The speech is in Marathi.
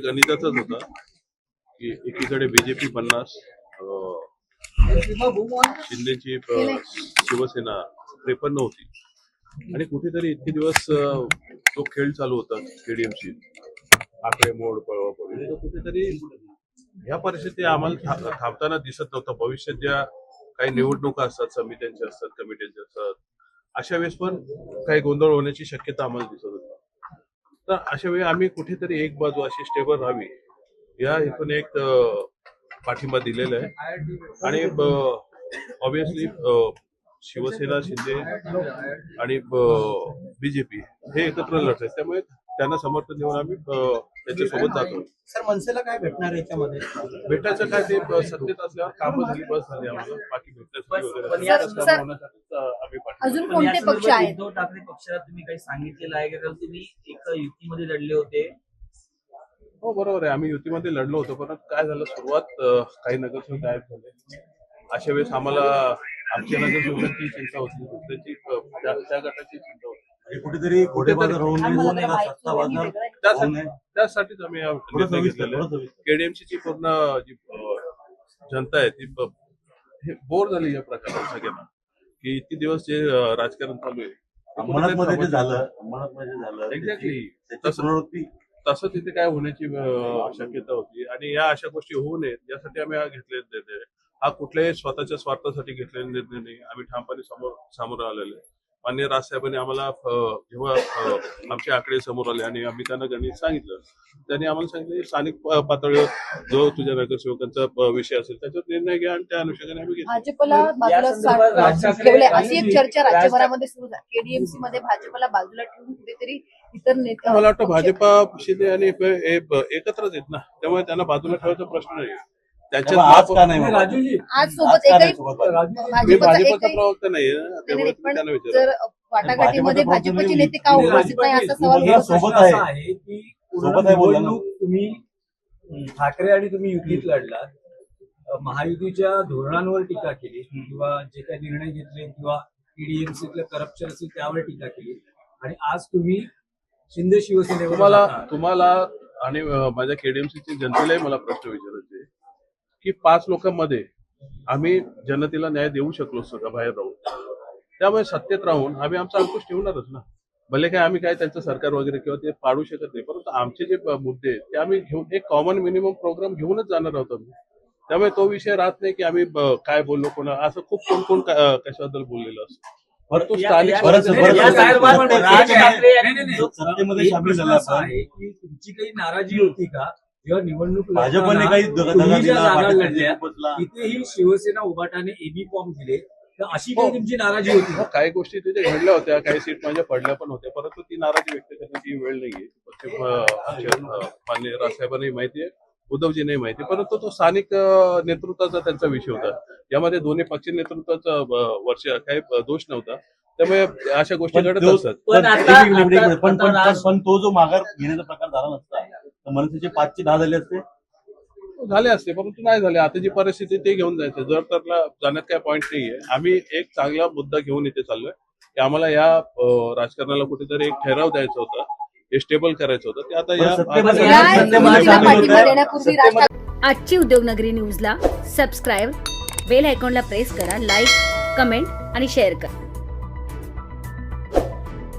गणितातच होता की एकीकडे बीजेपी 50, शिंदेची शिवसेना 53 होती आणि कुठेतरी इतके दिवस जो खेळ चालू होता केडीएमसी आकडे मोड पळवापळी, तो कुठेतरी ह्या परिस्थिती आम्हाला थांबताना दिसत नव्हतं. भविष्यात ज्या काही निवडणुका असतात, समित्यांच्या असतात, कमिट्यांच्या असतात, अशा वेळेस पण काही गोंधळ होण्याची शक्यता आम्हाला दिसत होती. तर अशा वेळी आम्ही कुठेतरी एक बाजू अशी स्टेबल राहावी या इथून एक पाठिंबा दिलेला आहे. आणि ऑब्विसली शिवसेना, शिंदे आणि बीजेपी हे एकत्र लढत आहेत, त्यामुळे त्यांना समर्थन देऊन आम्ही त्याच्यासोबत जातो. सर, मनसेला काय भेटणार याच्यामध्ये? भेटायचं काय, ते सत्तेत असल्यावर कामं झाली, बस झाली. आम्हाला बाकी भेटण्यासाठी वगैरे अजून कोणते पक्ष आहेत? उद्धव ठाकरे पक्षाला तुम्ही काही सांगितलेलं आहे का? तुम्ही एका युतीमध्ये लढले होते. हो बरोबर आहे, आम्ही युतीमध्ये लढलो होतो, पण काय झालं, सुरुवात काही नगरसेवक गायब झाले. अशा वेळेस आम्हाला आमच्या नगरसेवकांची चिंता होती, दुसऱ्याची त्या गटाची चिंता होती. कुठेतरी त्यासाठीच आम्ही निर्णय घेतलेला. केडीएमसीची पूर्ण जी जनता आहे ती बोर झाली या प्रकारात सगळ्यांना, की इतके दिवस जे राजकारण चालू आहे झालं एक्झॅक्टली तसं तिथे काय होण्याची शक्यता होती. आणि या अशा गोष्टी होऊ नयेत यासाठी आम्ही हा घेतलेला निर्णय. हा कुठल्याही स्वतःच्या स्वार्थासाठी घेतलेला निर्णय नाही. आम्ही ठामपणे सामोरं आलेलो आहे. माननीय राजसाहेबांनी आम्हाला जेव्हा आमचे आकडे समोर आले आणि आम्ही त्यांना गणित सांगितलं, त्यांनी आम्हाला सांगितलं स्थानिक पातळीवर जो तुझ्या नगरसेवकांचा विषय असेल त्याच्यावर निर्णय घ्या, आणि त्या अनुषंगाने आम्ही घेतला. भाजपला बाजूला ठेवले अशी एक चर्चा राज्यभरामध्ये सुरू झाली. केडीएमसी मध्ये भाजपला बाजूला ठेवून कुठेतरी इतर नेते, मला वाटतं भाजपा, शिंदे आणि एकत्रच आहेत ना, त्यामुळे त्यांना बाजूला ठेवायचा प्रश्न नाही. राजूजी आज सोबत एकही मी भाजपचा प्रवक्ता नाहीये, त्यामुळे त्यांना विचारा. जर वाटाघाटीमध्ये भाजपचे नेते का उपस्थित नाही असा सवाल सोबत आहे की तुम्ही ठाकरे आणि तुम्ही युतीत लढलात, महायुतीच्या धोरणांवर टीका केली किंवा जे काही निर्णय घेतले किंवा ईडीएमसीतलं करप्शन असेल त्यावर टीका केली, आणि आज तुम्ही शिंदे शिवसेनेवर तुम्हाला आणि माझ्या केडीएमसीच्या जनतेलाही मला प्रश्न विचारायचे की 5 लोकांमध्ये आम्ही जनतेला न्याय देऊ शकलो का बाहेर राहून? त्यामुळे सत्तेत राहून आम्ही आमचा अंकुश ठेवणारच ना. भले काय आम्ही काय त्यांचं सरकार वगैरे किंवा ते पाडू शकत नाही, परंतु आमचे जे मुद्दे आहेत ते आम्ही घेऊन एक कॉमन मिनिमम प्रोग्राम घेऊनच जाणार आहोत आम्ही. त्यामुळे तो विषय राहत नाही की आम्ही काय बोललो कोणा, असं खूप कोण कशाबद्दल बोललेलं असतं. परंतु स्थानिक तुमची काही नाराजी होती का जेव्हा निवडणूक भाजपने काही तिथेही शिवसेना उभाटाने एबी फॉर्म दिले, तर अशी काही तुमची नाराजी होती? काही गोष्टी तिथे घडल्या होत्या, काही सीट माझ्या पडल्या पण होत्या, परंतु ती नाराजी व्यक्त करण्याची वेळ नाहीये. माननीय राजसाहेबांनाही माहिती आहे, उद्धवजींनाही माहिती, परंतु तो स्थानिक नेतृत्वाचा त्यांचा विषय होता. यामध्ये दोन्ही पक्ष नेतृत्वाचा वर्ष काही दोष नव्हता. त्यामुळे अशा गोष्टी घडत असतात. पण तो जो माघार घेण्याचा प्रकार झाला नसता तर मनसेचे 5 चे 10 झाले असते, परंतु नाही झाले. आता जी परिस्थिती ते घेऊन जायचं, जर त्याला जाण्यात काय पॉईंट नाहीये. आम्ही एक चांगला मुद्दा घेऊन इथे चाललोय की आम्हाला या राजकारणाला कुठेतरी एक ठराव द्यायचा होता, हे स्टेबल करायचं होतं. ते आता आजची उद्योगनगरी न्यूजला सबस्क्राईब, बेल आयकॉनला प्रेस करा, लाईक, कमेंट आणि शेअर करा.